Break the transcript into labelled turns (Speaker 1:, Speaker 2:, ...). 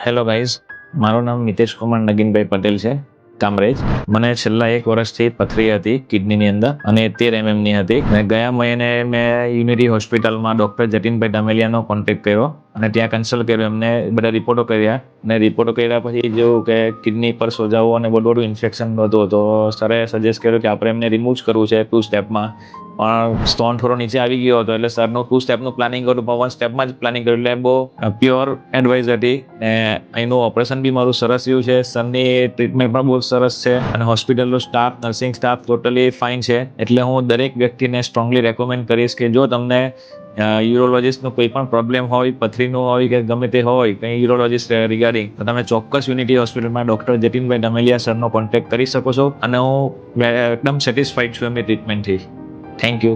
Speaker 1: Hello guys, મારું નામ મિતેશ કુમાર નગીનભાઈ પટેલ છે, કામરેજ. મને છેલ્લા 1 વર્ષથી પથરી હતી કિડનીની અંદર અને 13 mm ની હતી. અને ગયા મહિને મેં યુનિટી હોસ્પિટલમાં ડૉક્ટર જતીનભાઈ ડામેલિયાનો કોન્ટેક્ટ કર્યો અને ત્યાં કન્સલ્ટ કર્યો. એમને બધા રિપોર્ટો કર્યા અને રિપોર્ટો કર્યા પછી જેવું કે કિડની પર સોજાઓ અને બધું ઇન્ફેક્શન હતું, તો સરે સજેસ્ટ કર્યું કે આપણે એમને રિમૂવ કરવું છે 2 સ્ટેપમાં. પણ સ્ટોન થોડો નીચે આવી ગયો હતો એટલે સરનું 2 સ્ટેપનું પ્લાનિંગ કર્યું, પણ 1 સ્ટેપમાં જ પ્લાનિંગ કર્યું. એટલે બહુ પ્યોર એડવાઇસ હતી ને અહીંનું ઓપરેશન બી મારું સરસ રહ્યું છે. સરની ટ્રીટમેન્ટ પણ બહુ સરસ છે અને હોસ્પિટલનો staff, nursing staff totally fine છે. એટલે હું દરેક વ્યક્તિને સ્ટ્રોંગલી રેકમેન્ડ કરીશ કે જો તમને યુરોલોજિસ્ટનો કોઈ પણ પ્રોબ્લેમ હોય, પથરીનો હોય કે ગમે તે હોય કંઈ યુરોલોજિસ્ટ રિગાર્ડિંગ, તો તમે ચોક્કસ યુનિટી હોસ્પિટલમાં ડૉક્ટર જતીનભાઈ ડામેલિયા સરનો કોન્ટેક્ટ કરી શકો છો. અને હું એકદમ સેટિસ્ફાઈડ છું એમની ટ્રીટમેન્ટથી. Thank you.